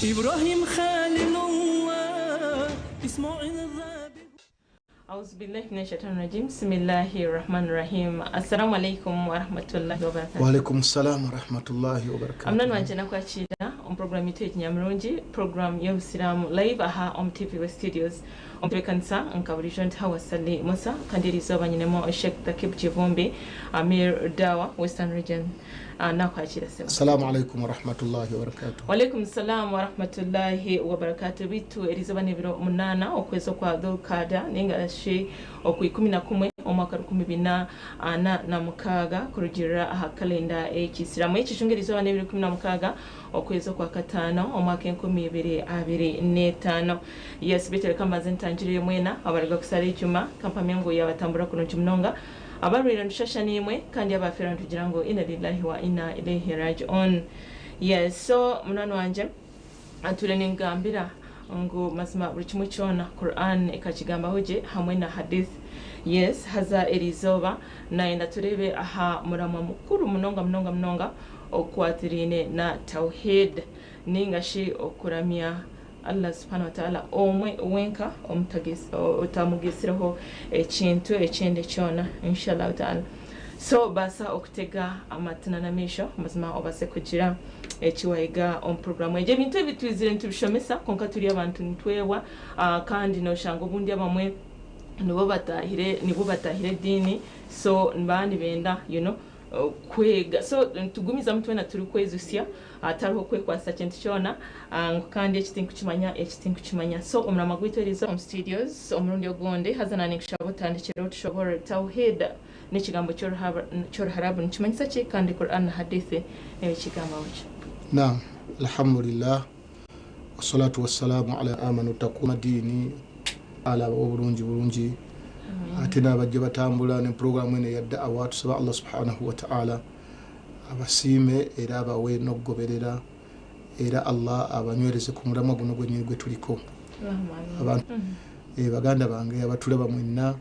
إبراهيم خليل الله إسماعيل الذابح. أعوذ بالله من الشيطان الرجيم بسم الله الرحمن الرحيم السلام عليكم ورحمة الله وبركاته. وعليكم السلام ورحمة الله وبركاته. amna nwanjena kwa chida on program ito ekinyamulungi program y'obusiramu live aha on TV West Studios on kanisa nkabulishon hawa sali musa kandirizo banyinemo Sheikh Takib Chivumbi Amir Dawa Western Region na kwa chida sema. Assalamu alaikum wa rahmatullahi wa barakatuh. Wa alaikum salam wa rahmatullahi wa barakatuh. Bitu elizabani biro munana okwezo kwa Dhulqada ninga shi okwi11 omwaka 2026 kurujira aha kalenda ekisiramu ekishungirizo bane 2016 okwezo kwa katano omwaka 2025. Yes bitere kamba zentangiriye mwena abariga kusala icyuma kampamengo yabatambura kuno kimunonga abarira ndushasha nimwe kandi abafera ntugira ngo inna lillahi wa inna ilaihi raji'un. Yes so munano wanje atule ningambira ngo mazima buri kimwe cyona Quran ekakigamba hoje hamwe na hadith. Yes haza erizoba naenda turebe aha murama mukuru munonga okwatirine na tauhid ningashi okuramya Allah subhanahu wa ta'ala omwe wenka otamugisiraho ekintu ekindi cyona inshallah ta'ala. So basa okutega amatina na misho mazima obase kugira ekiwaiga on program eje bintu bitwizire ntubishomesa konka turi abantu ntwewa kandi no shango bundi abamwe nibo batahire dini so mbandi benda kwega so tugumiza mtu wena turi kwezusya atariho kwekwasa kintu cyona kandi ekitinku kimanya so umrama gwitiriza on studios omrundi ogonde hazana nikishabo tandikiro tushobora tauhid n'ikigambo cy'uruharabu nikimanyisa ki kandi Quran na hadithi n'ekigambo wacu. Naam, alhamdulillah wassalatu wassalamu ala amanu taquma dini ala burungi atina bajje batambula ne program ene yadda awatu saba Allah subhanahu wa ta'ala abasime era abawe nogoberera era Allah abanywereze ku murama guno gwenyirwe tuliko abantu baganda bange abatulaba mwenna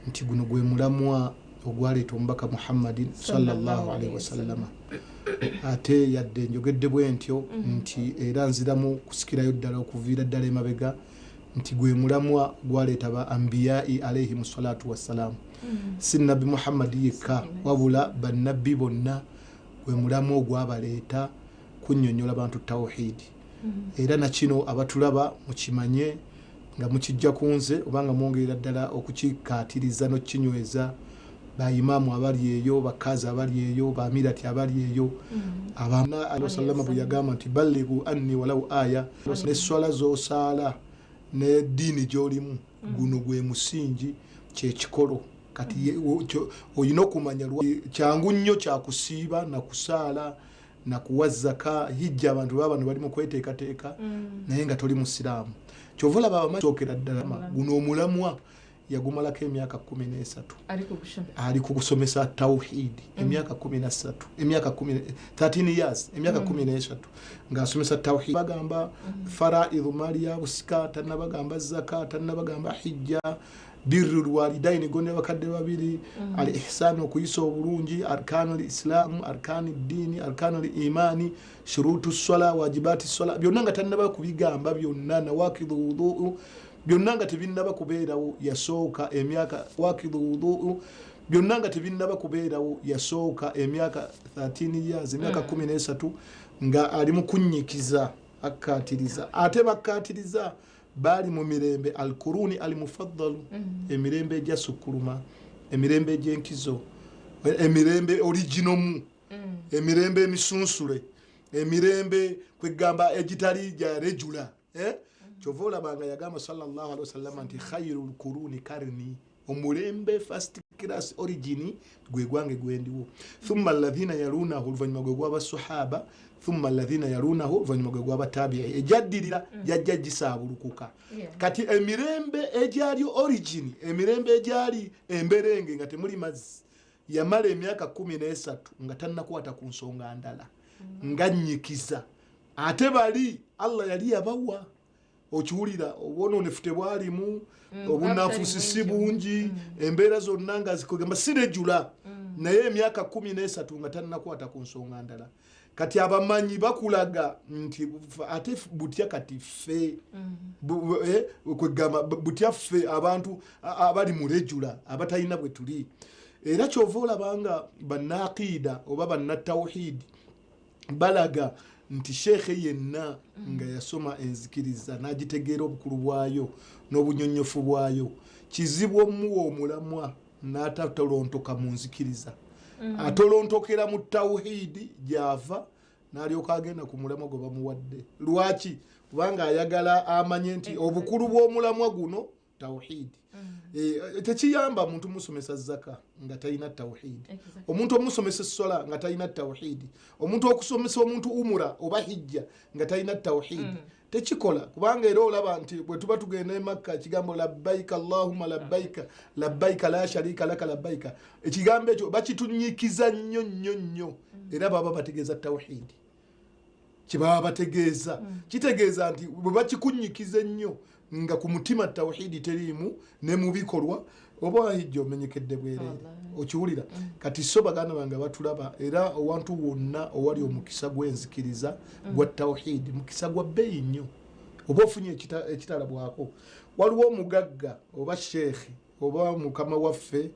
nti guno gwe mulamwa ogwaleeta omubaka Muhammadin sallallahu alaihi wasallam ate yadde njogedde bwentyo nti era nziramu kusikirayo ddala okuviira ddala emabega nti gwe mulamwa gwaleeta ba anbiya'i alayhi musallatu wassalam sin nabi Muhammad yekka wabula bannabbi bonna gwe mulamwa ogwabaleeta kunnyonnyola bantu tawhidi era na kino abatulaba mukimanye nga mukijja kunze obanga mwongerera ddala okukikaatiriza n'okinyweza ba imamu abali eyo bakazi abali eyo ba mirati abali eyo abana alayhi bwe yagamba nti balighu anni walau aya ne swala zo sala ne dini jolimu guno gwe musingi kye kikolo kati oyino kumanya kyangu nnyo kya kusiiba na kusala na kuwazaka hijja abantu babano bali mu kweteekateeka naye nga toli musiraamu kyovula baba masokera ddala guno omulamwa yagumalako emyaka 13 ali kugusomesa tauhid emyaka 13 13 years emyaka 13 ngasomesa tauhid bagamba faraidhu maliya busika tanabagamba zakat tanabagamba hijja birrul walidaini gone bakadde babiri al ihsan okuyisa obulungi arkanul islam arkanid dini arkanul imani shurutu swala wajibati swala byonna nga tanaba kubigamba byonna na waqidhu wudu byonna nga tebinnaba kubeerawo yasooka emyaka waqidhu wudu byonna nga tebinnaba kubeerawo yasooka emyaka 13 years emyaka 13 nga ali mu kunyikiza akatiriza ate bakatiriza bali mu mirembe al-quruni al-mufaddalu emirembe ejja sukuluma emirembe ejyenkizo emirembe original emirembe emisunsule emirembe kwegamba ejitali ja rejula chovola banga yagamba sallallahu alaihi wasallam anti khairul quruni karni omulembe first class origin gwe gwange gwendiwo thumma alladhina yalunahu oluvanyuma gwe gwaba sahaba thumma alladhina yalunahu oluvanyuma gwe gwaba tabi'i ejaddirira jajja gisabulukuka kati emirembe ejali origin emirembe ejali emberenge nga temuli mazzi yamala emyaka 13 nga tannakwata ku nsonga ndala nganyikiza ate bali Allah yali yabawa okiwulira obono nefute bwalimu obunafusi bungi embeera zonna nga zikugamba sirejula naye emyaka 13 nga tannakwata ku nsonga ndala kati abamanyi bakulaga nti ate butya kati ffe kwegamba butya ffe abantu abali mu rejula abatalina bwe tuli era kyova olabanga bannaqiida oba bannatawhidi balaga nti sheekhe yenna nga yasoma enzikiriza n'agitegeera obukulu bwayo n'obunyonyofu bwayo kizibu omuwa omulamwa n'atatolontoka mu nzikiriza atolontokera mu tawhidi gyava n'alyoka agenda ku mulamwa gwe bamuwadde. Lwaki? Kubanga ayagala amanye nti obukulu bw'omulamwa guno tawhidi. Tekiyamba omuntu musomesa zaka nga talina tawhidi, omuntu omusomesa sola nga talina tawhidi, omuntu okusomesa omuntu umura oba hijja nga talina tawhidi. Tekikola kubanga era olaba nti bwe tuba tugenda e Makka kigambo labbaika Allahumma labbaika labbaika la sharika laka labbaika, ekigambo ekyo bakitunyikiza nnyo nnyo nnyo era baba bategeeza tawhidi. Kibaba bategeeza kitegeeza nti bwe bakikunyikiza nnyo nga ku mutima tawhidi teriimu ne mu bikolwa oba hijja omenyekedde bwereere. Okiwulira? Kati so baganda bange batulaba era owantu wonna owali omukisa gw'enzikiriza gwa tawhidi mukisa gwa bbeeyi nnyo oba ofunye ekitalabwako. Waliwo omugagga oba sheekhe oba mukama waffe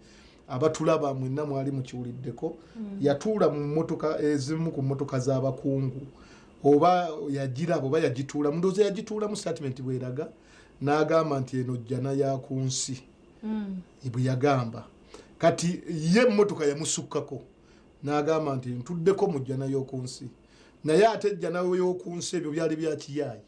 abatulaba mwenna mwali mukiwuliddeko yatuula mu mmotoka ezimu ku mmotoka z'abakungu oba yagiraba oba yagituula mundoze yagituula mu statement bweraga n'agamba nti eno jjana ya ku nsi bwe yagamba. Kati ye mmotoka yamusukkako n'agamba nti ntuddeko mu jjana y'oku nsi, naye ate ejjana y'oku nsi ebyo byali bya kiyaayi.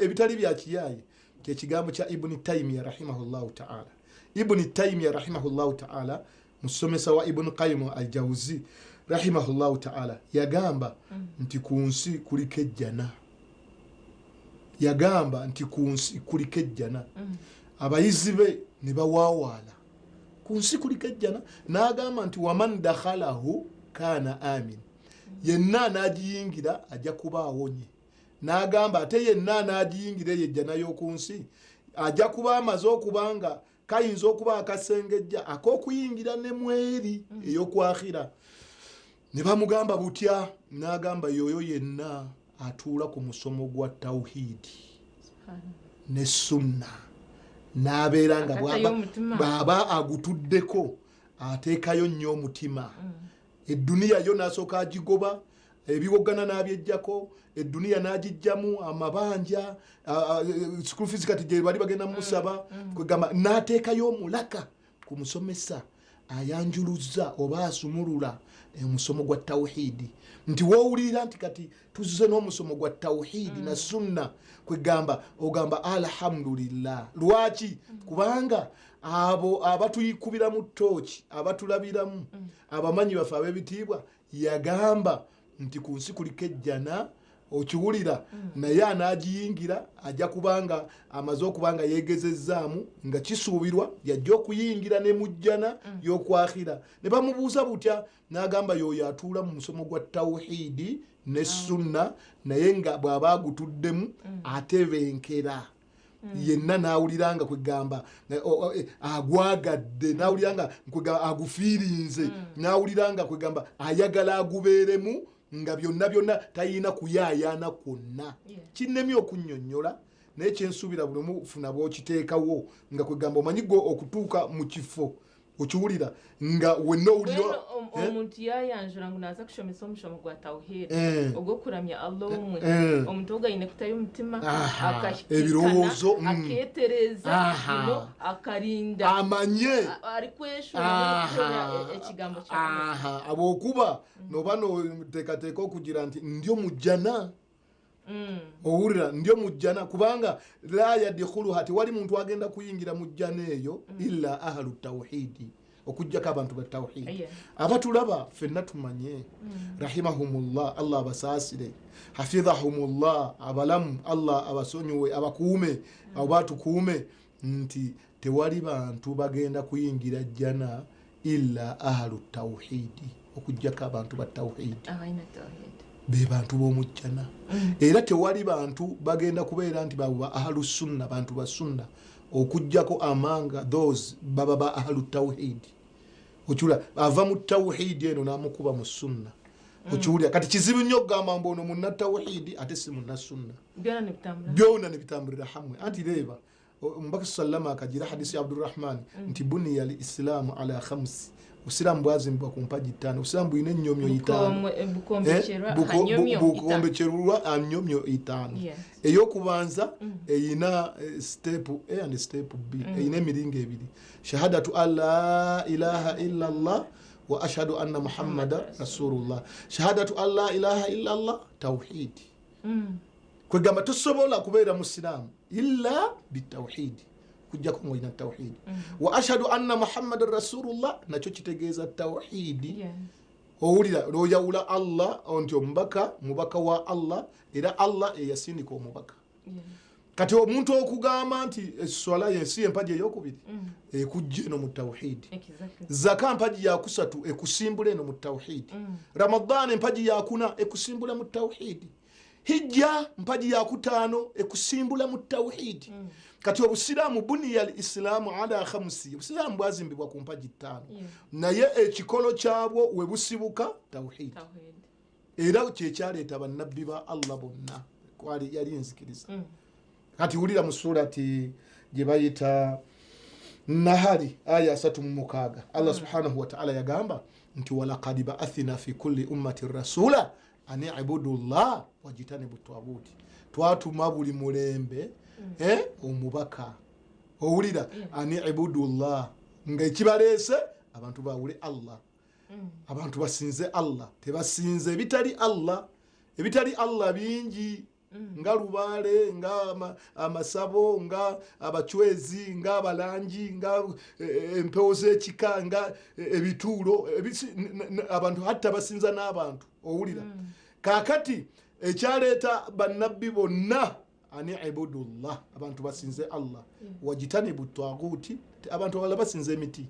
Ebitali bya kiyaayi kyekigambo kya Ibn Taymiyyah rahimahullahu ta'ala. Ibn Taymiyyah rahimahullahu ta'ala musomesa wa Ibn Qayyim al-Jawzi rahimahullahu ta'ala yagamba nti ku nsi kuliko ejjana. Yagamba nti ku nsi kuliko ejjana. Abayizi be ne bawaawaala ku nsi kuliko ejjana. N'agamba nti waman dakhalahu kana amin, yenna n'agiyingira ajja kuba awonye. N'agamba ate yenna n'agiyingira ejjana y'oku nsi ajja kuba amaze okubanga kayinza okuba akasengejja ak'okuyingira ne mweri ey'okwakhira. Ne bamugamba butya? N'agamba yoyo yenna atuula ku musomo gwa tawhidi ne sunna n'abeera nga bw'aba agutuddeko ateekayo nnyo omutima. Edduniya yo n'asooka agigoba, ebiwogana n'abyejjako, edduniya n'agijjamu amabanja, school fees kati gye bali bagenda musaba kwegamba n'ateekayo omulaka ku musomesa ayanjuluzza oba asumulula omusomo gwa tawhidi. Nti woowulira nti kati tuzze n'omusomo gwa tawhidi na sunna kwegamba ogamba alhamdulillah. Lwaki? Kubanga abo abatuyikubira mu ttooki abatulabiramu abamanyi baffe ab'ebitiibwa yagamba nti ku nsi kuliko ejjana. Okiwulira? Naye anaagiyingira ajja kubanga amaze okubanga yeegezezzaamu nga kisuubirwa yajja okuyingira ne mu jjana y'okwakhira. Ne bamubuuza butya? N'agamba yoyo atuula mu musomo gwa tawhidi ne sunna naye nga bw'aba agutuddemu atebenkera. Yenna n'awuliranga kwegamba agwagadde, n'awuliranga kwegamba agufiirinze, n'awuliranga kwegamba ayagala agubeeremu nga byonna byonna tayina kuyaayaana kwonna. Kinnemye okunnyonnyola naye kyensuubira buli mufuna bw'okiteekawo nga kwegamba omanyi gwe okutuuka mu kifo. Okiwulira nga wenna owulira omuntu yayanjula ngu naaza kushomesa omusomo gwa tawhidi ogw'okuramya Allah omwe, omuntu ogo ayine kutayo omutima ebirowoozo akeetereza akarinda amanye ari kweshura ekigambo kya ab'okuba noba noteekateeka okugira nti ndyo mu jjana. Owulira? Ndyo mu jjana kubanga la yadkhuluha, tewali muntu agenda kuyingira mu jjana eyo illa ahlu tawhidi, okujjako abantu ba tawhidi. Abatulaba ffenna tumanye rahimahumullah, Allah abasaasire, hafidhahumullah, abalamu Allah abasonyiwe, abakuume oba tukuume nti tewali bantu bagenda kuyingira jjana illa ahlu tawhidi, okujjako abantu ba tawhidi be bantu b'omu jjana. Era tewali bantu bagenda kubeera nti baba ahlu sunna, bantu ba sunna, okujjako amanga those baba ba ahlu tawhidi. Okiwulira? Ava mu tawhidi eno n'amukuba mu sunna, okiwulira kati kizibu nnyo okugamba mbu ono munna tawhidi ate si munna sunna byonna ne bitambulira hamwe anti leeba omubaka sallama akagira hadisi ya Abdurrahman nti buniya al islaamu ala khamsi Usilamu bwazimbibwa ku mpaji 5 Usilamu bwine ennyomyo 5 bukombekerwa annyomyo 5 eyokubanza eyina step A and step B eyina emiringo ebiri shahadatu alla ilaha illa Allah wa ashhadu anna Muhammadan rasulullah shahadatu alla ilaha illa Allah tawhid kwegamba tosobola kubeera musilamu illa bitawhid kujja ko ngoina tawhid wa ashhadu anna Muhammadan rasulullah nacho kitegeeza tawhid owulira loyawula Allah onti mubaka wa Allah era Allah eyasindika omubaka kati omuntu okugamba nti swala yensi empaji eyokubiri ekujja eno mu tawhid zaka empaji ya kusatu ekusimbula eno mu tawhid Ramadan empaji ya kuna ekusimbula mu tawhid hijja mpaji ya kutaano ekusimbula mu tawhid kati obusiramu buniya al-islamu ala khamsi obusiramu bwazimbibwa ku mpaji 5 naye ekikolo kyabwo we busibuka tawhid era kyekyaleeta bannabbi ba Allah bonna kwali yali enzikiriza kati wulira mu surati gye bayita Nahali aya 36 Allah subhanahu wa ta'ala yagamba nti walaqad ba'athna fi kulli ummati rasula ani ibudu Allah wajitanibu tawaguti twatuma buli mulembe omubaka owulira ani ibudu Allah nga ekibalese abantu bawule Allah abantu basinze Allah tebasinze ebitali Allah bingi nga lubale nga amasabo nga abachwezi nga abalangi nga empewo z'ekika nga ebituulo abantu hatta basinza n'abantu owulira kakati ekyaleeta bannabbi bonna ani ibudullah abantu basinze Allah wajitanibu tawaguti abantu abalala basinze emiti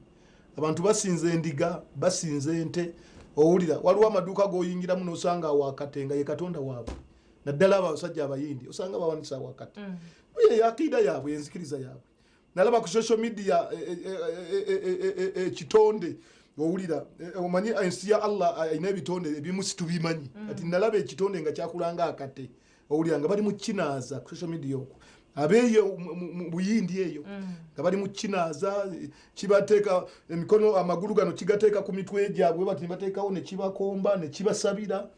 abantu basinze endiga basinze ente owulira waliwo amaduuka g'oyingiramu n'osanga wakatenga ye katonda waabwe naddala abasajja abayindi osanga bawanisa wakati ye akida yaabwe enzikiriza yaabwe nalaba ku social media ekitonde owulira omanyi ensi ya Allah ayina ebitonde ebimu situbimanyi kati nalaba ekitonde nga kyakulanga akate owulira nga bali mu kinaaza ku social media okwo abeeyo mu buyindi eyo nga bali mu kinaaza kibateeka emikono amagulu gano kigateeka ku mitwe gyabwe bati bateekawo ne kibakomba ne kibasabira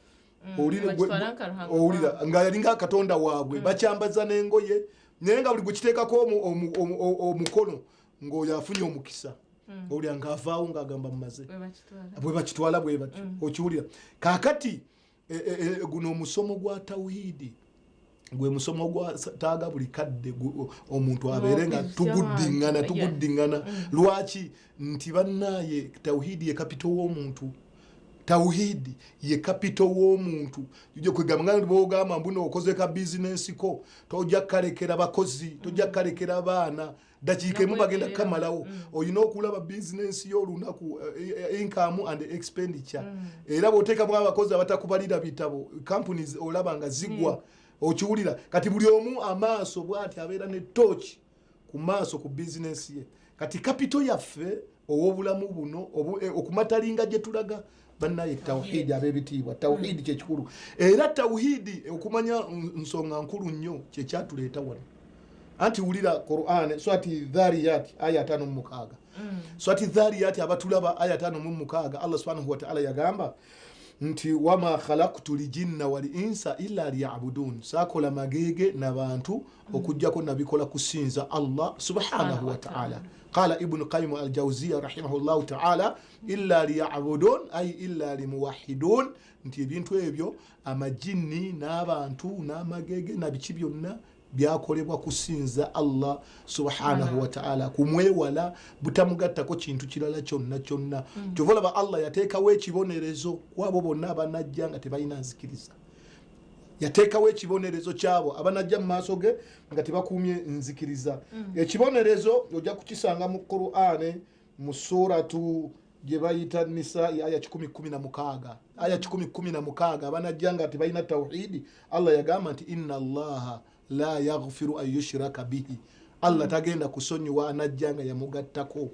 owulira nga yalinga katonda waabwe bakyambaza n'engoye naye nga buli gukiteekako omukono ng'oyo afunye omukisa owulira ng'avaawo ng'agamba mumaze bwe bakitwala bwe batyo okiwulira kaakati guno omusomo gwa tawhidi gwe musomo gwa taaga buli kadde omuntu abeere nga tuguddiŋŋana lwaki nti bannaye tawhidi ye kapito w'omuntu tawhidi ye kapito w'omuntu ujja kwegamba nga bw'ogamba mbuno okoze ka bizinensi ko tojja kalekera bakozi tojja kalekera abaana dakiika emu bagenda kamalawo olina okulaba bizinensi y'olunaku income and expenditure era bw'oteekamu abakozi abatakubalira bitabo companies olaba nga zigwa okiwulira kati buli omu amaaso bw'ati abeera ne torch ku maaso ku bizinensi ye kati kapito yaffe ow'obulamu buno okumatalinga gye tulaga bannaye tawhidi ab'ebitiibwa tawhidi kyekikulu era tawhidi okumanya nsonga nkulu nnyo kyekyatuleeta wano anti wulira Qur'an swati dhariyat aya 5:6 swati dhariyat abatulaba aya 5:6 Allah subhanahu wa ta'ala yagamba nti wama khalaqtu lijinna wal insa illa liya'budun sakola magege n'abantu okujjako nabikola kusinza Allah subhanahu wa ta'ala qala ibn qayyim al-jawziyya rahimahullahu ta'ala illa liya'budun ay illa limuwahhidun nti ebintu ebyo amajinni n'abantu n'amagege nabiki byonna byakolebwa kusinza Allah subhanahu wa ta'ala kumwewala butamugattako kintu kirala kyonna kyovola ba Allah yateekawo ekibonerezo kwabo bonna abanajja nga tebalina nzikiriza yateekawo ekibonerezo kyabo abanajja mu maaso ge nga tebakuumye nzikiriza ekibonerezo ojja kukisanga mu Qur'an mu suratu gye bayita Nisa aya 10:16 aya 10:16 abanajja nga tebalina tawhidi Allah yagamba nti inna Allaha la yaghfiru an yushraka bihi Allah tagenda kusonyiwa anajjanga yamugattako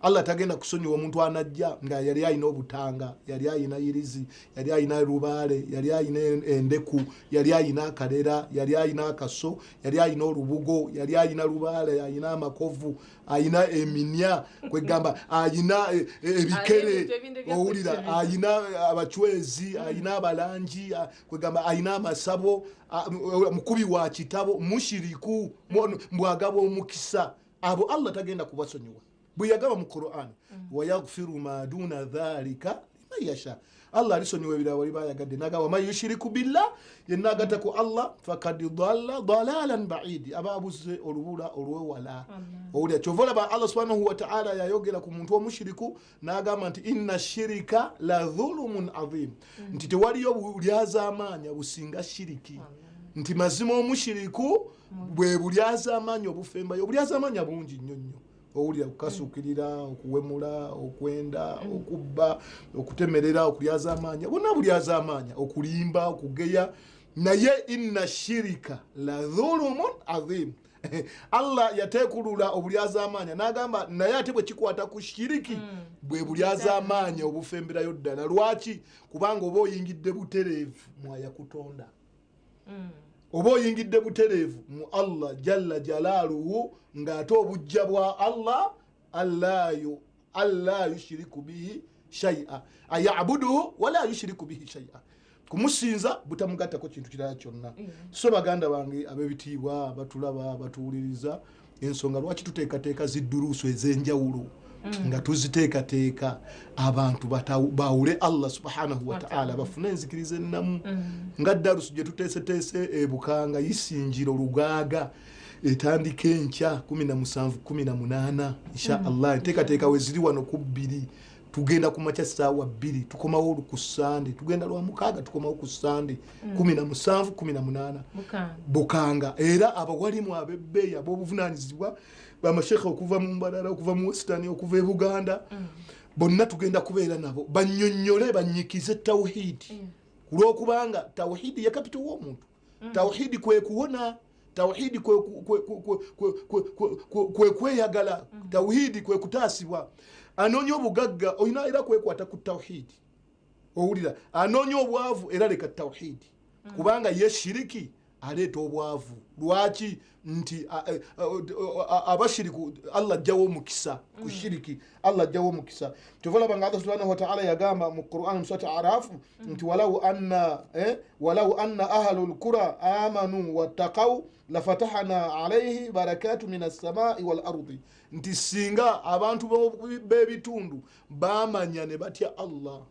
Allah tagenda kusonyiwa omuntu anajja nga yali ayina obutanga, yali ayina irizi, yali ayina rubaale, yali ayina endeku, yali ayina akalera, yali ayina akaso, yali ayina olubugo, yali ayina rubaale, ayina amakovu, ayina eminya, kwegamba ayina ebikere, owulira ayina abachwezi, ayina abalangi, kwegamba ayina amasabo, mukubi wa kitabo, mushiriku, mbwagaba omukisa. Abo Allah tagenda kubasonyiwa. Buyagaba mu Qur'an wa yaghfiru ma duna dhalika liman yasha. Allah alisonyiwe bila wali bayagadde naga wa may yushriku billah yenagata ku Allah faqad dhalla dalalan ba'id. Ababuze olubula olwewala. Owulya chovola ba Allah subhanahu wa ta'ala yayogera ku muntu omushiriku nagamba nti inna shirika la dhulumun adhim. Nti tewaliyo bulyaza amanya businga shiriki. Nti mazima omushiriku bwe bulyaza amanya obufemba yo bulyaza amanya bungi nnyonnyo. Owulira okukasukirira, okuwemula, okwenda, okubba, okutemerera, okulyaza amanya, bonna bulyaza amanya, okulimba, okugeya. Naye inna shirika la dhulumun adhim. Allah yatekulula obulyaza amanya nagamba naye ate bwe kikwata ku shiriki bwe bulyaza amanya obufemberayo ddala. Lwaki? Kubanga oba oyingidde butereevu mwaya kutonda. Oba oyingidde butereevu mu Allah jalla jalaaluhu ng'ate obujja bwa Allah yushiriku bihi shay'a ayabuduhu wala yushiriku bihi shay'a. Kumusinza butamugattako kintu kirala kyonna. So baganda bange ab'ebitiibwa batulaba batuwuliriza ensonga lwaki tuteekateeka zidduruusu ez'enjawulo nga tuziteekateeka abantu bawule Allah subhanahu wa ta'ala bafune enzikiriza ennamu. Nga darusu gye tuteeseteese ebukanga yisinjiro lugaaga etandika enkya 17-18 insha Allah. Enteekateeka we ziri wano ku 2 tugenda ku makya ssaawa 2 tukomawo ku Sande, tugenda lwa mukaaga tukomawo ku Sande 17-18 bukanga. Era abawalimu abebbeeyi ab'obuvunaanyizibwa bamashekhe okuva mu Mbarara, okuva mu Western, okuva e Buganda, bonna tugenda kubeera nabo bannyonnyole banyikize tawhidi. Kulwokubanga tawhidi ye kapito w'omuntu. Tawhidi kwe kuwona, tawhidi kwe kweyagala, tawhidi kwe kutaasibwa. Anoonya obugagga olina era kwekwata ku tawhidi. Owulira anoonya obwavu era leka tawhidi. Kubanga ye shiriki aleeta obwavu. Lwaki? Nti abashiriku Allah ajjawo omukisa ku shiriki, Allah ajjawo omukisa. Tuvola banga Allah subhanahu wa ta'ala yagamba mu Qur'an surah Araf nti walau anna ahlul qura amanu wattaqaw lafatahna alayhi barakatu minas samai wal ardi. Nti singa abantu b'ebitundu bamanya ne batya Allah,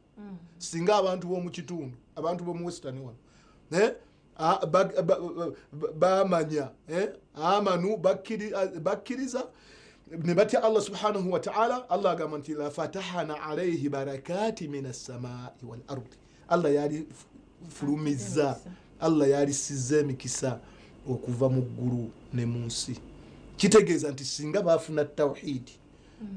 singa abantu b'omu kitundu, abantu b'omu Western wano bamanya amanu bakkiriza ne batya Allah subhanahu wa ta'ala, Allah agamba nti la fatahana alayhi barakati minas samai wal ardi. Allah yali fulumiza, Allah yali sizza emikisa okuva mu ggulu ne mu nsi. Kitegeeza nti singa bafuna tawhidi,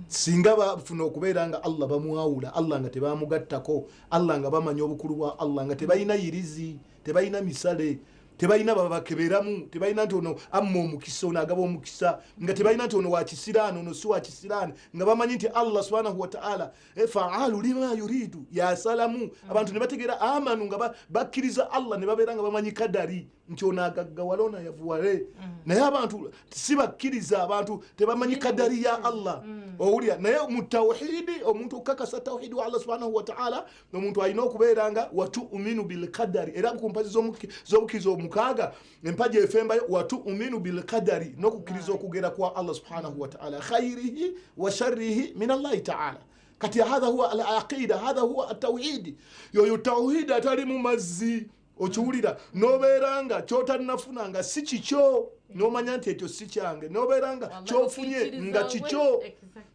singa bafuna okubeera nga Allah bamwawula, Allah nga tebamugattako, Allah nga bamanya obukulu bwa Allah, nga tebalina yirizi, tebalina misale, tebalina babakeberamu, tebalina nti ono amma omukisa ono agaba omukisa, nga tebalina nti ono wakisiraani ono si wakisiraani, nga bamanyi nti Allah subhanahu wa ta'ala fa'alu lima yuridu yasalamu. Abantu ne bategeera amanu nga bakkiriza Allah ne babeera nga bamanyi kadari nti ono agaggawala ono yavuwale. Naye abantu si bakkiriza, abantu tebamanyi kadari ya Allah. Owulira naye mu tawhidi omuntu okukakasa tawhidi wa Allah subhanahu wa ta'ala omuntu alina okubeera nga watu'minu bil qadari. Era ku mpazi z'obukkiriza omukaaga empaji efembayo watu'minu bil qadari n'okukkiriza okugera kwa Allah subhanahu wa ta'ala khairihi wa sharrihi min Allah ta'ala. Kati hadha huwa al-aqida, hadha huwa at-tawhid. Yoyo tawhid atali mu mazzi okiwulira nobeeranga kyotanafuna nga si kikyo nomanya nti ekyo si kyange, nobeeranga kyofunye nga kikyo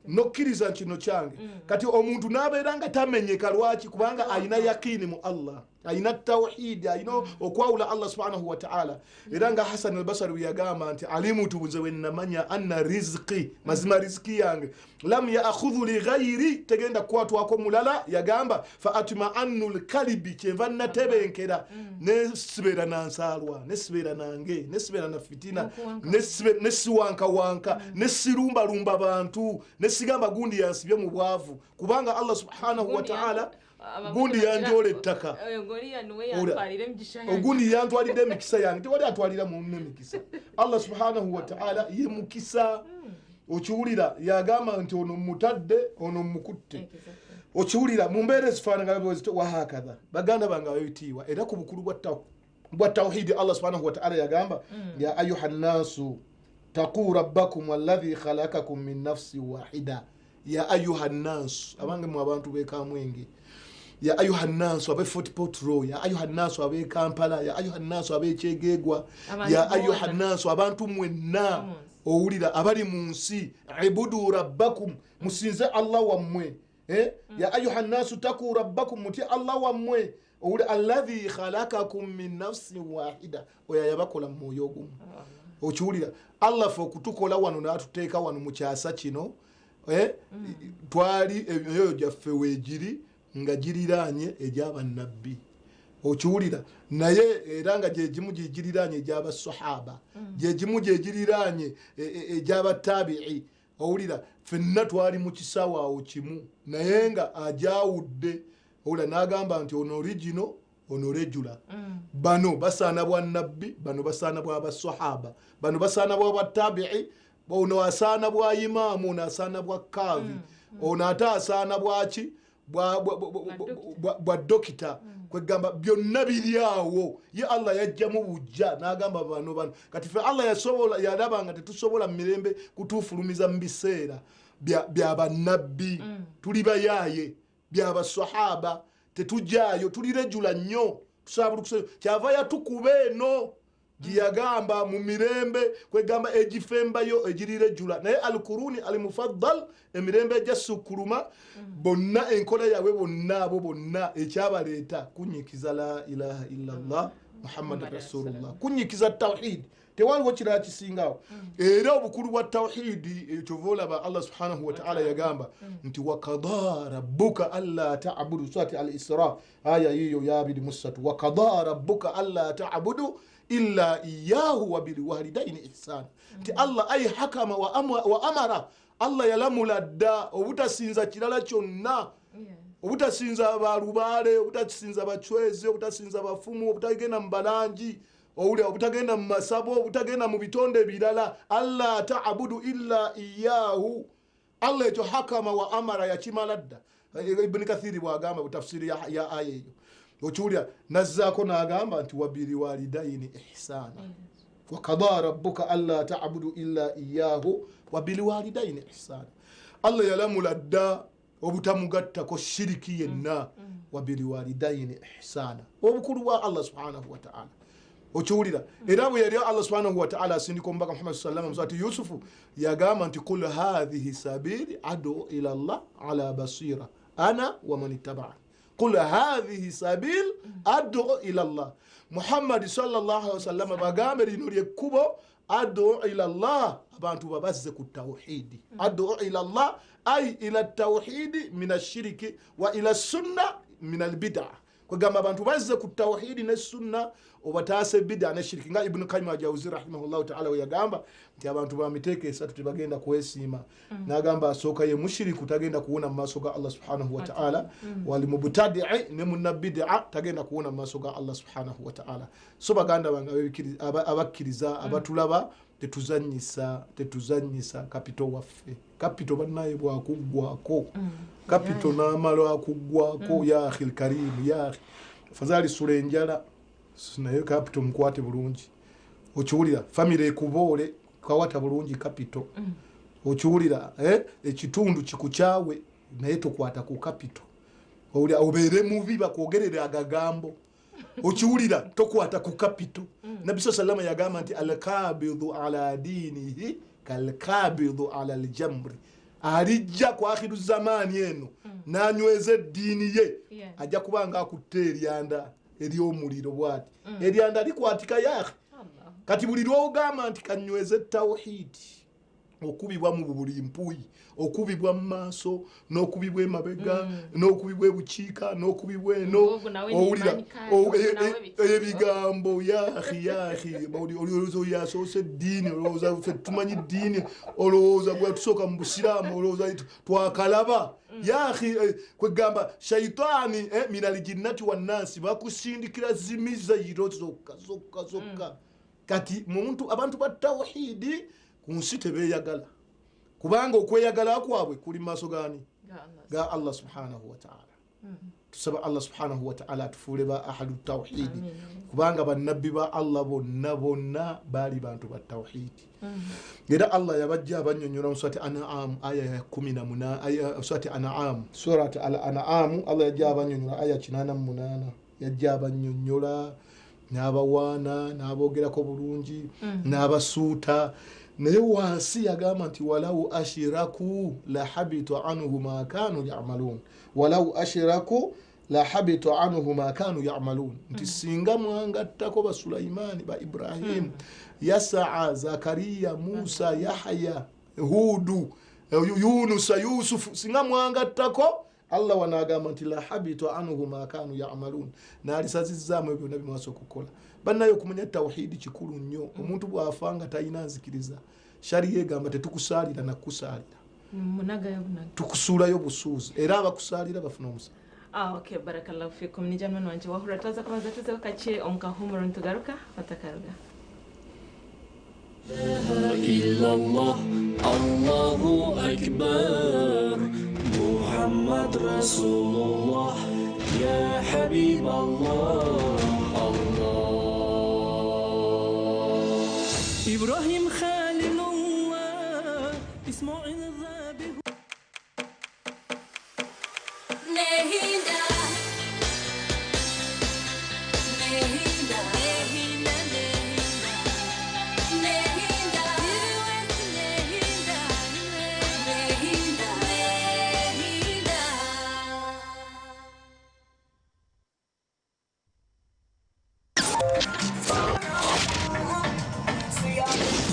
nokkiriza kino kyange. Kati omuntu nabeeranga tamenyeka lwaki? Kubanga alina yakini mu Allah ayina tawhid ayina okwawula Allah subhanahu wa ta'ala era nga Hasan al-Basri yagamba nti alimu tubunze wenamanya anna rizqi mazima riziki yange lam ya'khudhu li ghairi tegenda kwatwako mulala yagamba fa atma annul kalibi kyeva natebenkera nesibera nansalwa nesibera nange nesibera na fitina nesiwanka wanka nesirumba lumba abantu nesigamba gundi yansibye mu bwavu kubanga Allah subhanahu wa ta'ala gundi yanjole ettaka ogundi yantwalidde emikisa yange tewali atwalira munne emikisa Allah subhanahu wa ta'ala ye mukisa okiwulira yagamba nti ono mutadde ono mukutte okiwulira mu mbeera ezifaanagana wahakadha baganda bange ababitiibwa era ku bukulu bwa tawhidi Allah subhanahu wa ta'ala yagamba ya ayuha nnasu taquu rabbakum alladhi khalaqakum min nafsin wahida ya ayuha nnasu abange mu abantu bekamwenge ya ayuha nnasu abe Fort Portal ya ayuha nnasu abe Kampala ya ayuha nnasu abe Kyegegwa ya ayuha nnasu abantu mwenna owulira abali mu nsi ibudu rabbakum musinze Allah wammwe ya ayuha nnasu taquu rabbakum muti Allah wammwe owulira alladhi khalaqakum min nafsin wahida oya yabakola mu mwoyo gumu okiwulira Allah fe okutukola wano n'atuteeka wano mu kyasa kino twali emyoyo gyaffe weegiri nga giriranye egy'abannabbi okiwulira naye era nga gyegimu gyegiriranye egy'abasahaba gyegimu gyegiriranye egy'abatabi'i owulira ffenna twali mu kisaawa awo kimu naye nga ajawudde owulira n'agamba nti ono original ono regular bano basaana bwa nabbi bano basaana bwa basahaba bano basaana bwa batabi'i ono asaana bwa imaamu ono asaana bwa kadhi ono ate asaana bwaki bwa dokita kwegamba byonna biri awo ye Allah yajjamu bujja n'agamba bano kati fe Allah yalaba nga tetusobola mirembe kutuufulumiza mu biseera bya bannabbi tuli bayaye bya basahaba tetujjayo tuli rejula nnyo tusaabula kyava yatukuba eno giyagamba mu mirembe kwegamba egifembayo egiriregula naye alkuruni alimufaddal emirembe ejasukuluma bonna enkola yawe bonna abo bonna ekyabaleeta kunyikiza la ilaha illallah muhammad rasulullah kunyikiza tawhid tewaliwo kirala kisingawo era obukulu bwa tawhidi ekyovolaba Allah subhanahu wa ta'ala yagamba nti wakada rabbuka alla ta'budu surati al-isra aya hiyo ya 23 wakada rabbuka alla ta'budu illa iyyahu wa bil walidaini ihsana ti Allah ay hakama wa amara Allah yalamulada obutasinza kirala kyonna obutasinza abalubale obutasinza abachweze obutasinza abafumu obutagenda mbalangi obutagenda mu masabo obutagenda mu bitonde birala Allah ta'budu illa iyyahu Allah ekyo hakama wa amara yakimaladda Ibn Kathiri bwagamba butafsiri ya aya eyo okiwulira nazzaako n'agamba nti wabiri walidaini ihsana wakada rabbuka alla ta'budu illa iyyahu wabiri walidaini ihsana Allah yalamula dda obutamugattako shiriki yenna wabiri walidaini ihsana obukulu bwa Allah subhanahu wa ta'ala okiwulira era bwe yali Allah subhanahu wa ta'ala asindika omubaka Muhammad sallallahu alaihi wasallam Yusufu yagamba nti qul hadhihi sabili adu ila Allah ala basira ana wa man ittaba'ani قل هذه سبيل أدعو إلى الله محمد صلى الله عليه وسلم بغامر نوري كوبو أدعو إلى الله abantu babazze ku tawhidi ad'u ila Allah ay ila tawhidi min ash-shirki wa ila sunna min al-bid'ah kugamba abantu bazze ku tawhidi ne sunna obatase bid'ah ne shirki nga Ibn Qayyim al-Jawzi rahimahullah ta'ala yagamba nti abantu bamiteke esatu tibagenda kwesima nagamba asoka ye mushiriku tagenda kuona maso ga Allah subhanahu wa ta'ala wali mubtadi'i ne munabid'a tagenda kuona maso ga Allah subhanahu wa ta'ala so baganda banga abakiriza abatulaba tetuzanyisa kapito waffe kapito bannaye bwakuggwako kapito n'amalo akuggwako ya akhil karim ya fazali sulenjala naye kapito mkwate bulungi okiwulira family ekubole kawata bulungi kapito okiwulira ekitundu kikuchawe naye tokwata ku kapito owulira obere muvi bakwogerera agagambo okiwulira tokwata ku kapito Nabi sallallahu yagamba nti al-qabidu ala dinihi kal-qabidu ala al-jamri alijja ku akhiru zamani eno nanyweze dini ye ajja kubanga akutte eryanda ery'omuliro bwati eryanda likwatika yahe kati buli lwogamba nti kanyweze tawhidi okubibwa mu buli mpuyi okubibwa mu maaso n'okubibwa emabega n'okubibwa ebukiika n'okubibwa eno owulira ebigambo yahi olowooza yasoose eddiini olowooza ffe tumanyi eddiini olowooza gwe tusooka mu busiraamu olowooza twakalaba yahi kwegamba shaitaani minal jinnati wannasi bakusindikira zimizairo zokka kati abantu ba tawhidi ku nsi tebeeyagala kubanga okweyagala kwabwe kuli maaso gani ga Allah subhanahu wa ta'ala tusaba Allah subhanahu wa ta'ala atufuule ba ahadu tawhidi kubanga bannabbi ba Allah bonna bali bantu ba tawhidi era Allah yabajja abanyonyola mu surati An'am aya ya 18 aya surati An'am surati Al-An'am Allah yajja abanyonyola aya 88 yajja abanyonyola n'abawaana n'aboogerako bulungi n'abasuuta naye wansi yagamba nti walau ashiraku la habita anhu ma kanu ya'malun walau ashiraku la habita anhu ma kanu ya'malun nti singa mwangattako ba Sulaimani ba Ibrahim Yasaa Zakariya Musa Yahya Hudu Yunus Yusuf singa mwangattako Allah wanagamba nti la habita anhu ma kanu ya'malun nalisazizzamu ebyo nabi mwaso kukola bannayo kumanya tawhidi kikulu nnyo omuntu bwafanga tayina nzikiriza shariye gamba tetukusalira na kusalira munagayo tukusulayo busuuzi era abakusalira bafuna omusa okay barakallahu fikum ni jamani wanje wahura taza kubanza tuze wakache omukahumuro ntugaruka batakaruga illallah Allahu akbar Muhammad Rasulullah Ya Habib Allah Ibrahim Khalilullah Ismail Zabih Nehinda Nehinda Nehinda Nehinda Nehinda Nehinda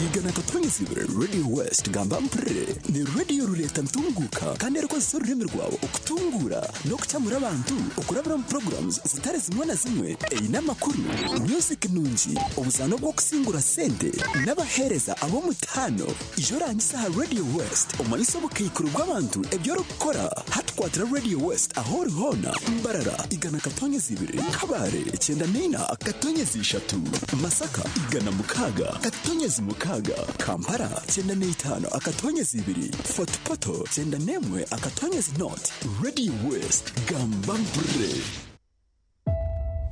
Igana katwanyizibire Radio West gamba mpre ni radio ruleta ntunguka kandi ariko z'ururimi rwawe okutungura no kucyamura abantu okurabira mu programs zitari zimwe na zimwe n'amakuru music nungi ubuzano bwo kusingura sente n'abahereza abo mutano ijorangiza ha Radio West omaliso bukikuru bw'abantu ebyo rukora hatwatira Radio West aho rihona mbarara igana katwanyizibire kabare 94 katonyezishatu Masaka igana mukaga katonyezmukaga Kampala 95 akatonyezibiri Fort Poto 91 akatonyeznot Radio West Gambambre.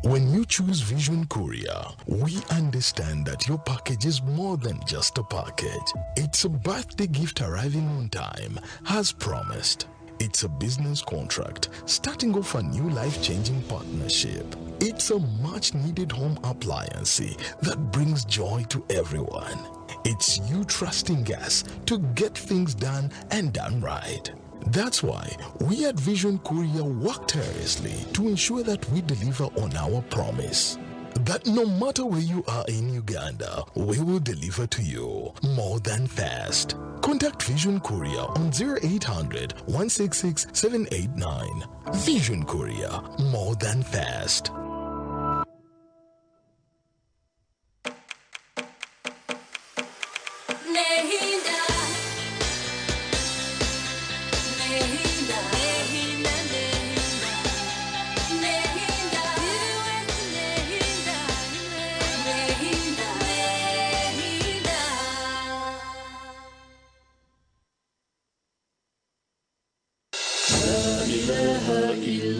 When you choose Vision Courier, we understand that your package is more than just a package. It's a birthday gift arriving on time, as promised. It's a business contract, starting off a new life-changing partnership. It's a much-needed home appliance that brings joy to everyone. It's you trusting us to get things done and done right. That's why we at Vision Courier work tirelessly to ensure that we deliver on our promise. That no matter where you are in Uganda, we will deliver to you more than fast. Contact Vision Courier on 0800 166 789. Vision Courier, more than fast.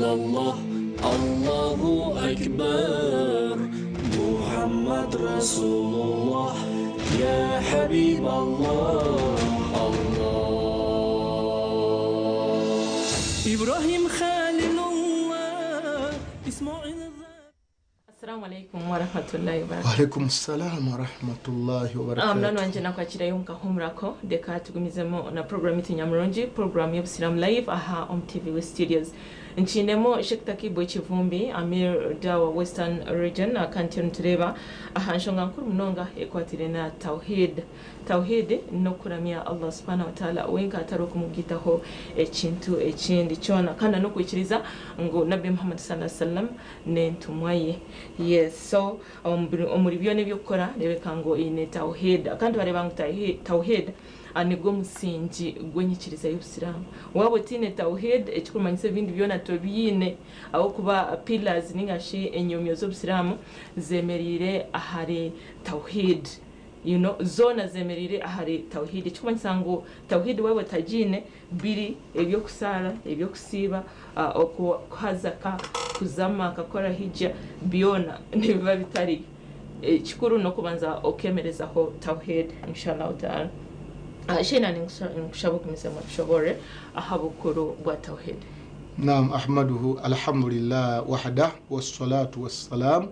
illallah Allahu akbar Muhammad Rasulullah Ya Habib Allah Ibrahim Khalilullah Ismail Assalamu alaikum wa rahmatullahi wa barakatuh. Wa alaikum assalam wa rahmatullahi wa barakatuh. Nano wanje nakwakira yonka humrako deka tugumizemo na program itu nyamronji program y'Obusiramu live aha on TV Studios. nchindemo Sheikh Takibo Chivumbi Amir Dawa Western Region akantin tureba ahanshonga nkuru mnonga ekwatire na tauhid no kuramya Allah subhanahu wa ta'ala wenka ataruku mugitaho ekintu ekindi cyona kana no kwikiriza ngo Nabi Muhammad sallallahu alaihi wasallam ne ntumwaye. Yes, so omuri byo ne byokora rebeka ngo ine tauhid kandi bareba ngo tauhid anigwo musingi gwenyikiriza y'Ubusiramu wabo tine tauhid ekikumanyise bindi byona tobiyine aho kuba pillars ningashi enyomyo z'Ubusiramu zemerire ahari tauhid, you know, zona zemerire ahari tauhid ekikumanyisa ngo tauhid wabo tajine biri ebyo kusala ebyo kusiba okuhazaka kuzama akakora hijja byona nibiba bitari kikuru no kubanza okemerezaho tauhid inshallah ta'ala. Shena nkushabuka misemo tushobore ahabukuru bwa tauhid. Naam, ahmaduhu alhamdulillah wahda wassalatu wassalam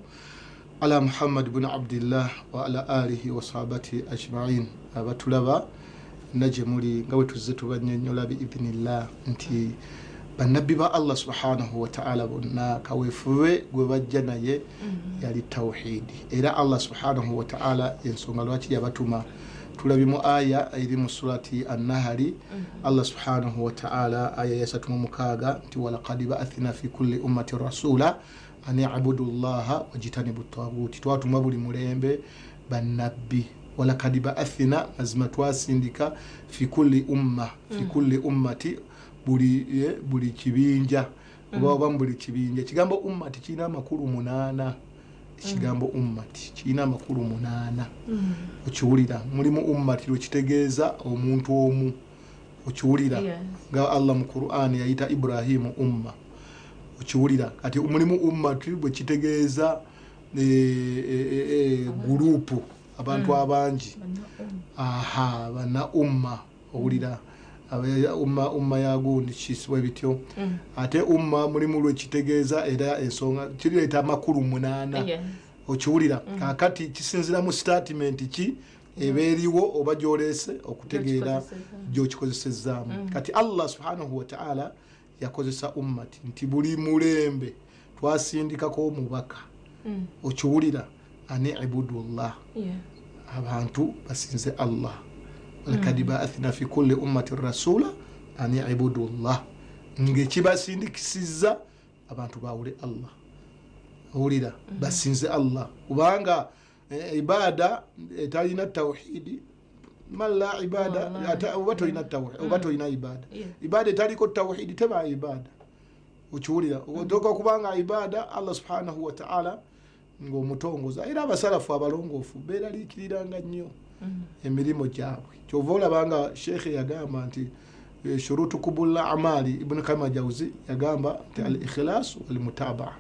ala Muhammad ibn Abdullah wa ala alihi wa sahbati ajma'in. Abatulaba naje muri ngawe tuzetu banyenyola bi idhnillah nti banabbi ba Allah subhanahu wa ta'ala bonna kawefuwe gwe bajjanaye yali tauhid. Era Allah subhanahu wa ta'ala yensonga lwaki yabatuma tulabimu aya iri mu surati an-Nahl. Allah subhanahu wa ta'ala aya ya 36 nti walaqad ba'athna fi kulli ummati rasula an ya'budu Allaha wajtanibu at-taghut. Twatuma buli mulembe banabbi walaqad ba'athna azma twasindika fi kulli umma fi kulli ummati buli kibinja oba buli kibinja. Kigambo ummati kina amakulu 8. Kigambo ummati kina amakulu 8. Okiwulira mulimu ummati lokitegeeza omuntu omu. Okiwulira nga Allah mu Qur'an yayita Ibrahim umma. Okiwulira kati mulimu ummati bwe kitegeeza gurupu abantu abangi. Aha bana umma owulira umma yagundi kiswe bityo. Ate umma mulimu lwe kitegeeza era ensonga kireta amakulu 8. Okiwulira kakati kisinzira mu statement ki eberiwo oba jolese okutegeera jo kikozesezaamu. Kati Allah subhanahu wa ta'ala yakozesa ummati nti buli mulembe twasindikako omubaka. Okiwulira ani ibudullah, abantu basinze Allah. Walaqad ba'athna fi kulli ummati rasula an ya'budu Allah. Ngekibasindikisiza abantu bawule Allah. Owulira basinze Allah kubanga ibada etalina tauhidi malla ibada wato ina tauhid wato ina ibada. Ibada etaliko tauhidi teba ibada. Okiwulira odoka kubanga ibada Allah subhanahu wa ta'ala ngo mutongoza era abasalafu abalongofu beralikiranga nnyo emirimu gyabwe. Kyovola banga Sheikh yagamba nti shurutu kubulla amali Ibn Qayyim Jawzi yagamba nti al-ikhlas wal mutabaa.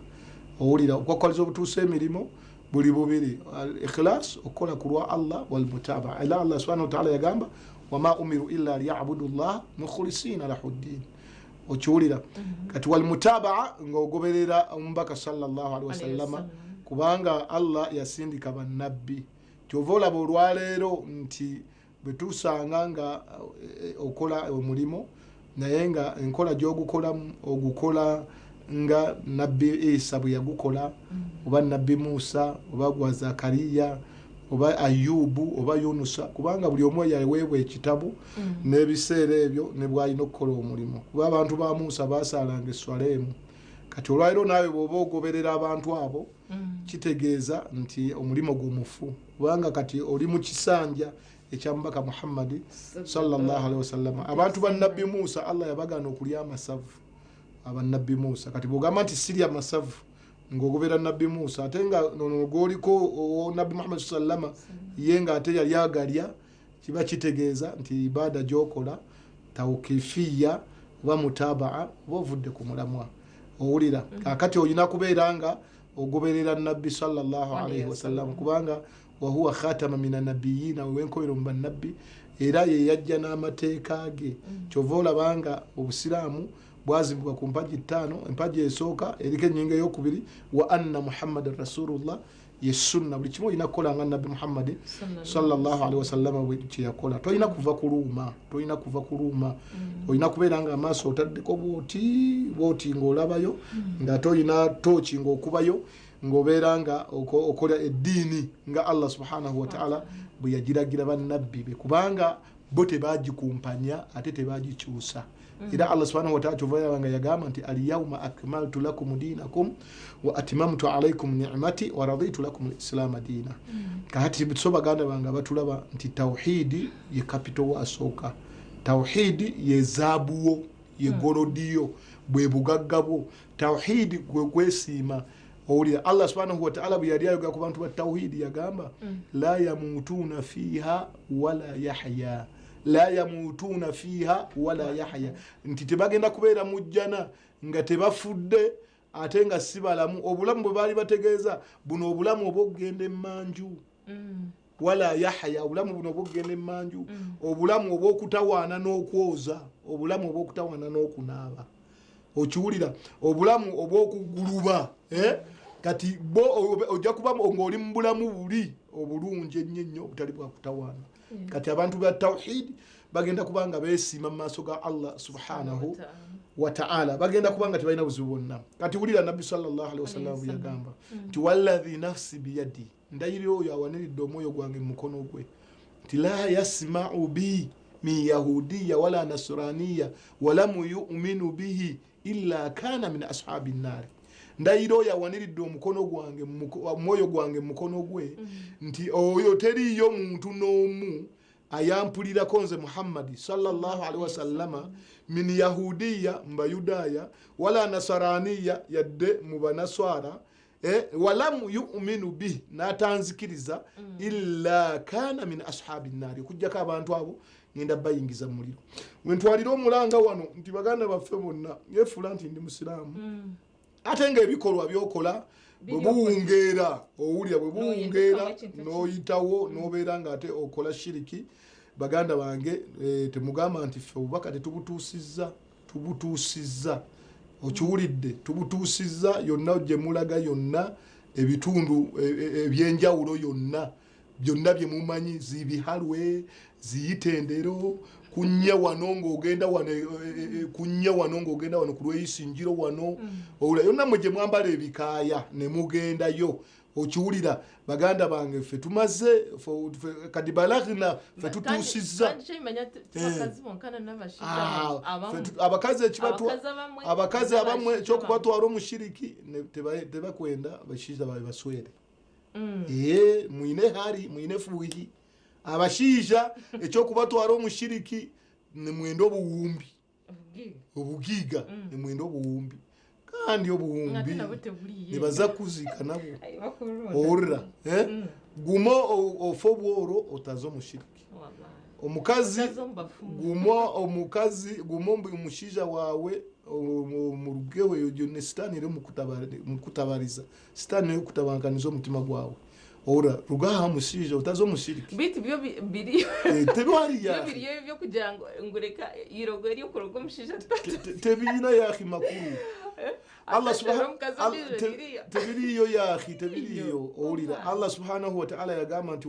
Owulira okwakwaliza obutuse emirimo buli bubiri al-ikhlas okola kulwa Allah wal mutabaa. Ila Allah subhanahu wa ta'ala yagamba wama umiru illa liya'budu Allah mukhlisina lahu ad-din. Okiwulira kati wal mutabaa ngogoberera omubaka sallallahu alaihi wasallam kubanga Allah yasindika bannabbi. Kyovola bolwalero nti betusanga nga okola omulimo naye nga enkola gyogukola ogukola nga nabbi Isa bwe yagukola oba nabbi Musa oba gwa Zakariya oba Ayubu oba Yunusa kubanga buli omu yaweebwa ekitabu n'ebiseera ebyo ne bwalina okukola omulimo. Kuba abantu ba Musa basalanga Eswalemu. Kati olwaliro naawe bw'oba ogoberera abantu abo kitegeeza nti omulimo gumufu kubanga kati oli mu kisanja ekyamubaka Muhammad sallallahu alaihi wasallam. Abantu ba Nabbi Musa Allah yabagana okulya amasavu abannabbi Musa. Kati bwogamba nti sirya amasavu ng'ogobera Nabbi Musa ate nga gwoliko Nabbi Muhammad sallallahu alaihi wasallam ye nga ate yali agalya kiba kitegeeza nti ibada gyokola tawkifiya oba mutabaa oba ovudde ku mulamwa. Owulira kakati olina kubeera nga ogoberera Nabbi sallallahu alaihi wasallam kubanga wa huwa khatama minan nabiyina wenkoyero mu bannabbi era ye yajja n'amateeka ge. Kyovola banga obusiraamu bwazimbibwa ku mpaji 5. Empaji esooka eriko ennyingo ey'okubiri wa anna Muhammadan rasulullah ye sunna buli kimu olina kukola nga nabbi Muhammad sallallahu alaihi wasallam bwe kyeyakola tolina kuva kuluma olina kubeera nga amaaso otaddeko bwoti ng'olabayo nga tolina tooki ng'okubayo ng'obeera nga okola eddiini nga Allah subhanahu wa ta'ala bwe yagiragira bannabbi be kubanga bo tebagikumpanya ate tebagikyusa era Allah subhanahu wa ta'ala kyova nga yagamba nti al-yawma akmaltu lakum dinakum wa atmamtu alaykum ni'mati wa raditu lakum al-islam diina kati bitso baganda banga batulaba nti tauhidi ye capital wasooka tauhidi ye zabuwo ye golodiyo bwe bugaggabo tauhidi gwesiima owulira Allah subhanahu wa ta'ala bwe yali ayoga ku bantu ba tauhidi yagamba la yamutuna fiha wala yahya la yamutuna fiha wala yahya nti tebagenda kubeera mu jjana nga tebafudde ate nga si balamu obulamu bwe baali bategeeza buno obulamu obw'okugenda emmanju wala yahya obulamu buno obw'okugenda emmanju obulamu obw'okutawaana n'okwoza obulamu obw'okutawaana n'okunaaba okiwulira obulamu obw'okuguluba kati bo ojja kuba ng'oli mu bulamu buli obulungi ennyo obutali bwakutawaana kati abantu ba tawhid bagenda kubanga beesiima mu maaso ga Allah subhanahu wa ta'ala bagenda kubanga tebalina buzibu bwonna kati wulira nabbi sallallahu alaihi wasallam yagamba nti walladhi nafsi biyadi ndayiro oyo awaniridde omwoyo gwange mu mukono gwe nti la yasma'u bi min yahudiya wala nasraniya walam yu'minu bihi illa kana min ashabi nnar ndayiro yawaniridde omukono gwange omwoyo gwange mu mukono gwe nti oyo teriyo muntu n'omu ayampulirako nze Muhammad sallallahu alaihi wasallama min yahudiya mbayudaya wala nasaraniya yadde mu banaswara walam yu'minu bihi natanzikiriza illa kana min ashabi nnar kujjako abantu abo ngenda bayingiza mu muliro wentwalira omulanga wano nti baganda baffe bonna yefuula nti ndi musiraamu ate nga ebikolwa byokola bwe buwungeera owulira bwe buwungeera n'oyitawo n'obeera nga ate okola shiriki baganda bange temugamba nti ffe obubaka tubutuusizza okiwulidde tubutuusizza yonna gye mulaga yonna ebitundu ebyenjawulo yonna byonna bye mumanyi zibihalwe ziyitendero kunya wano ng'ogenda wano ku lweyisinjiro wano owula yonna mwe gye mwambala ebikaaya ne mugendayo okiwulira baganda bange ffe tumaze kadi balagna ffe tutuusizza abakazi ekibatwa abakazi abamwe ekyokubatwala omushiriki tebakwenda bashiiza babe baswere mwine hari mwine fuhi abashiija ekyokubatwala omushiriki nemwenda obuwumbi obugiiga nemwenda obuwumbi kandi obuwumbi nebaza kuzika nabo owulira guma ofa obworo otaze omushiriki omukazi guma omushiija waawe murugewe yojo ne sitaani eri mukutabariza sitaani eri kutabankaniza omutima gwawe ora rugaha mushiija otaze omushiriki bitu byo biri tebwaliya byo kugira ngo ngureka irogo eri okuroga omushiija tebirina yahi makuru Allah subhanahu tebiriyo yahi tebiriyo owulira Allah subhanahu wa ta'ala yagamba nti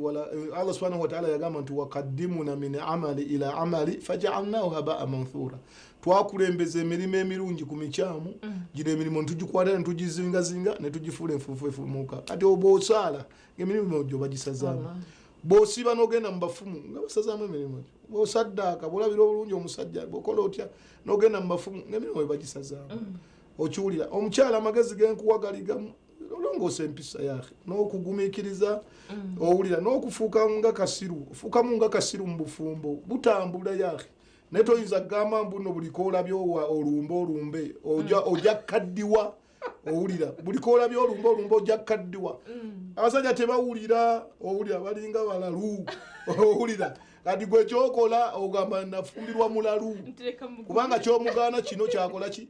Allah subhanahu wa ta'ala yagamba nti waqaddimuna min amali ila amali faj'alnahu haba'an manthura twakulembeza emirimu emirungi ku mikyamu gino emirimu ntugikwata ne tugizingazinga ne tugifuula enfuufu efumuuka kati obwosaala emirimu gyo bagisazaamu bw'osiba n'ogenda mu bafumu nga basazaamu emirimu gyo bw'osaddaaka bw'olabira obulungi omusajja bw'okola otya n'ogenda mu bafumu ng'emirimu bwe bagisazaamu okiwulira omukyala amagezi genkuwagaligamu olongoosa empisa yaahe n'okugumiikiriza owulira n'okufuukamu nga kasiru ofuukamu nga kasiru mu bufumbo butambula yaahe naye toyinza kugamba mbuno buli koolabya olumbe ojja kaddiwa owulira buli koolabya olumbe ojja kaddiwa abasajja tebawulira owulira balinga balalu owulira kati gwe kyokola ogamba nafumbirwa mulalu kubanga kyomugaana kino kyakola ki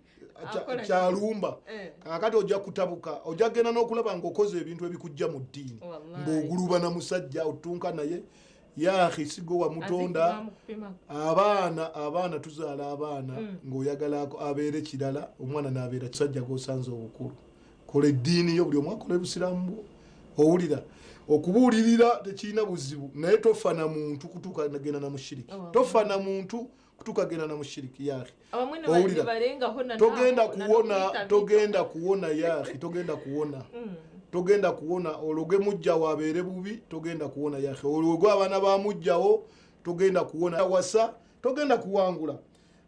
kyalumba kakati ojja kutabuka ojja genda n'okulaba ng'okoze ebintu ebikujja mu ddiini ng'oguluba na musajja otunka naye yahi sigo wa mutonda abaana tuzaala abaana ng'oyagala abeere kirala omwana n'abeera kisajja g'osanze obukulu kola eddiini yo buli omu akola ebusiraamu bwo owulira okubuulirira tekirina buzibu naye tofana muntu kutuuka nagenda na mushiriki tofana muntu kutuuka genda na mushiriki yaahi owulira togenda kuwona yaahi togenda kuwona olwoge mujjawo abeere bubi togenda kuwona yaahi olwoge abaana ba mujjawo togenda kuwona wasa togenda kuwangula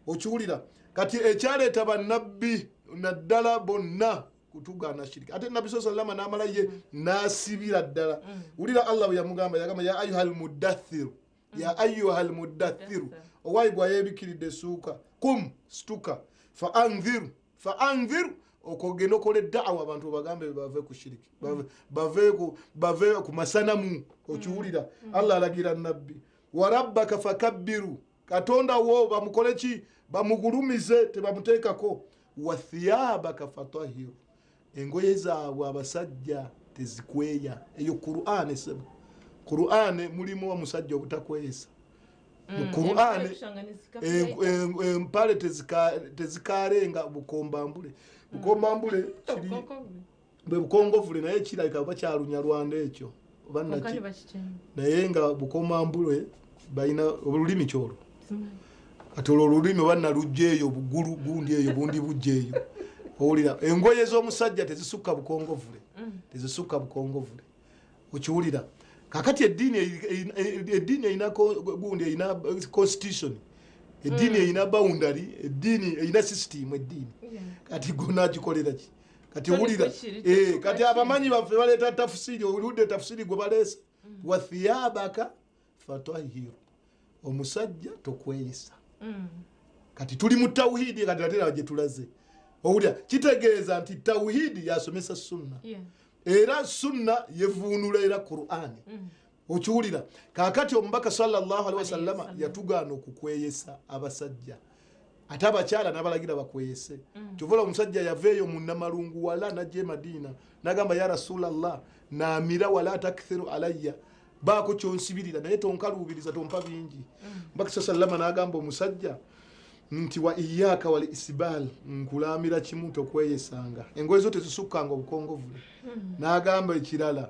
okiwulira kati ekyaleeta bannabbi naddala bonna kutugana shiriki ate nabbi sallallahu alaihi wasallam n'amala ye n'asibira ddala wulira Allah bwe yagamba ya ayyuhal muddaththir ya ayyuhal muddaththir owaigwa yebikiridde suuka kum stuka fa anzir okogenda okole da'wa abantu bagambe bave ku shiriki bave ku masanamu okiwulira Allah alagira nabbi wa rabbaka fakabbiru katonda wo bamukole ki bamugulumize tebamuteekako wa thiyabaka fatahhiru engoye zaabwe abasajja tezikweya eyo Qur'an mulimu omusajja obutakweyesa mu Qur'an empale tezikarenga bukombambule kiri bwe bukongovule naye kirabika oba kyalunya Rwanda ekyo naye nga bukombambule balina olulimi kyolo ati olulimi oba lujjeeyo bugulu gundi eyo bundi bujjeeyo owulira engoye z'omusajja tezisukka bukongovule okiwulira kakati eddiini eyina gundi eyina constitution eddiini eyina boundary eddiini eyina system eddiini kati gonna gikolera ki kati owulira kati abamanyi baffe baleeta tafsiri oludde tafsiri gwe baleesa wa thiyabaka fatahhiru omusajja tokweyisa kati tuli mu tawhidi kati atera gye tulaze owulira kitegeeza nti tawhidi yasomesa sunna era sunna yevuunula era Qur'an okiwulira kakati omubaka sallallahu alaihi wasallam yatugaana okukweyesa abasajja ate abakyala n'abalagira bakweyese kyovula omusajja yaveeyo mu Namalungu wala najje Madina nagamba ya Rasulallah naamira wala takthiru alayya baako kyonsibirira naye tonkaluubiriza tompa bingi mbaka sallallahu n'agamba omusajja nti wa iyaka wal isbal nkulamira kimu tokweyesanga engoye zo tezisukkanga obukongovule n'agamba ekirala